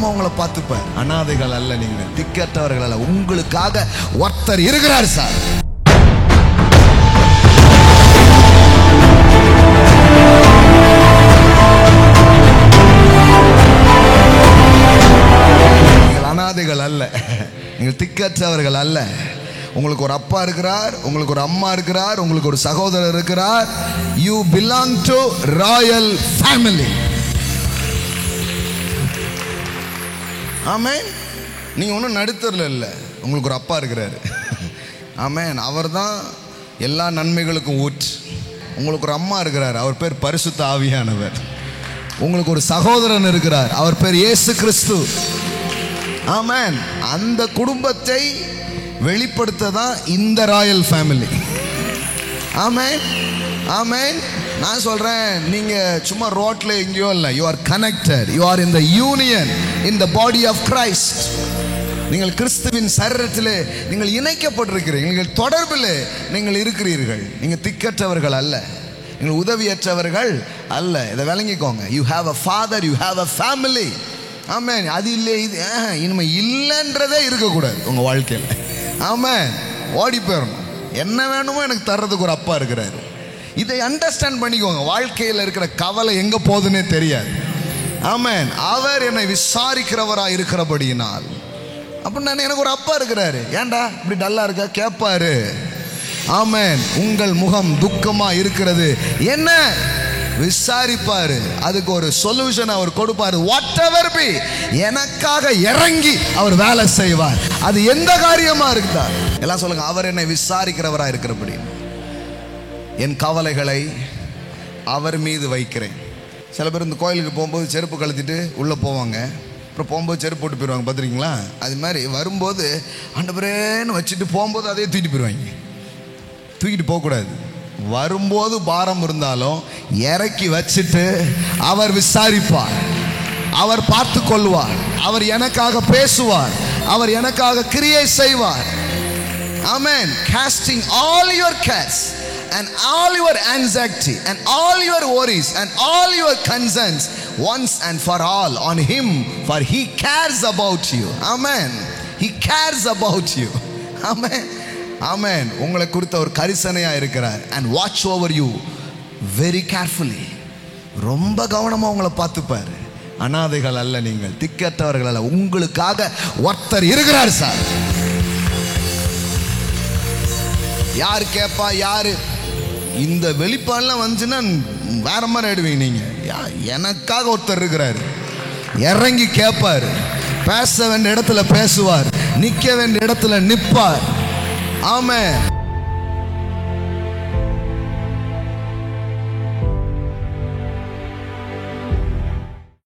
கவனமா உங்களை பார்த்துப்பார். அனாதைகள் அல்ல நீங்கள், திக்கற்றவர்கள் அல்ல, உங்களுக்காக ஒருத்தர் இருக்கிறார் சார். நீங்கள் அனாதைகள் அல்ல, நீங்கள் திக்கற்றவர்கள் அல்ல. உங்களுக்கு ஒரு அப்பா இருக்கிறார், உங்களுக்கு ஒரு அம்மா இருக்கிறார், உங்களுக்கு ஒரு சகோதரர் இருக்கிறார். You belong to royal family. Amen. நீங்க ஒன்றும் நடுத்தரில் இல்லை, உங்களுக்கு ஒரு அப்பா இருக்கிறாரு. ஆமென். அவர் தான் எல்லா நன்மைகளுக்கும் ஊற்று. உங்களுக்கு ஒரு அம்மா இருக்கிறார், அவர் பேர் பரிசுத்த ஆவியானவர். உங்களுக்கு ஒரு சகோதரன் இருக்கிறார், அவர் பேர் இயேசு கிறிஸ்து. ஆமென். அந்த குடும்பத்தை வெளிப்படுத்த தான் இந்த ராயல் ஃபேமிலி. ஆமென், ஆமென். நான் சொல்றேன், நீங்க சும்மா ரோட்ல எங்கேயோ இல்லை. You are connected, you are in the union, in the body of Christ. நீங்கள் கிறிஸ்துவின் சரீரத்திலே நீங்கள் இணைக்கப்பட்டிருக்கிறீர்கள், நீங்கள் தொடர்பில் நீங்கள் இருக்கிறீர்கள். நீங்கள் திக்கற்றவர்கள் அல்ல, நீங்கள் உதவியற்றவர்கள் அல்ல. இதை விளங்கிக்கோங்க. You have a father, you have a family. Amen. அது இல்லை, இது இனிமே இல்லைன்றதே இருக்கக்கூடாது உங்க வாழ்க்கையில். ஆமென். ஓடி போயிடணும். என்ன வேணுமோ எனக்கு தர்றதுக்கு ஒரு அப்பா இருக்கிறாரு. இதை அண்டர்ஸ்டாண்ட் பண்ணிக்கோங்க. வாழ்க்கையில் இருக்கிற கவலை எங்க போகுதுன்னே தெரியாது. ஆமென். அவர் என்னை விசாரிக்கிறவராக இருக்கிறபடியினால் அப்படின்னு எனக்கு ஒரு அப்பா இருக்கிறாரு. ஏன்டா இப்படி டல்லா இருக்க கேட்பாரு. ஆமென். உங்கள் முகம் துக்கமா இருக்கிறது என்ன விசாரிப்பாரு, அதுக்கு ஒரு சொல்யூஷன் அவர் கொடுப்பாரு. வாட் எவர் பி, எனக்காக இறங்கி அவர் வேலை செய்வார். அது எந்த காரியமா இருக்குதா எல்லாம் சொல்லுங்க. அவர் என்னை விசாரிக்கிறவரா இருக்கிறபடி என் கவலைகளை அவர் மீது வைக்கிறேன். சில பேர் இந்த கோயிலுக்கு போகும்போது செருப்பு கழட்டிட்டு உள்ள போவாங்க, அப்புறம் போகும்போது செருப்பு போட்டு போயிடுவாங்க. பார்த்துருக்கீங்களா? அது மாதிரி வரும்போது ஆண்டவரேன்னு வச்சுட்டு போகும்போது அதே தூக்கிட்டு போயிடுவாங்க. தூக்கிட்டு போகக்கூடாது. வரும்போது பாரம் இருந்தாலும் இறக்கி வச்சுட்டு அவர் விசாரிப்பார், அவர் பார்த்து கொள்வார், அவர் எனக்காக பேசுவார், அவர் எனக்காக கிரியை செய்வார். ஆமென். casting all your cares and all your anxiety and all your worries and all your concerns once and for all on him, for he cares about you. Amen. He cares about you. Amen. ஆமென். உங்களை குறித்த ஒரு கரிசனையா இருக்கிறார். and watch over you very carefully. ரொம்ப கவனமா உங்களை பார்த்துப்பாரு. அனாதைகள் அல்ல நீங்கள், திக்கற்றவர்கள் அல்ல, உங்களுக்காக ஒருத்தர் இருக்கிறார் சார். யார் கேட்பா? யாரு இந்த வெளிப்பாடுலாம் வந்துச்சுன்னா வேற மாதிரி ஆயிடுவீங்க நீங்க. எனக்காக ஒருத்தர் இருக்கிறாரு, இறங்கி கேட்பாரு, பேச வேண்டிய இடத்துல பேசுவார், நிக்க வேண்டிய இடத்துல நிற்பார். ஆமென்.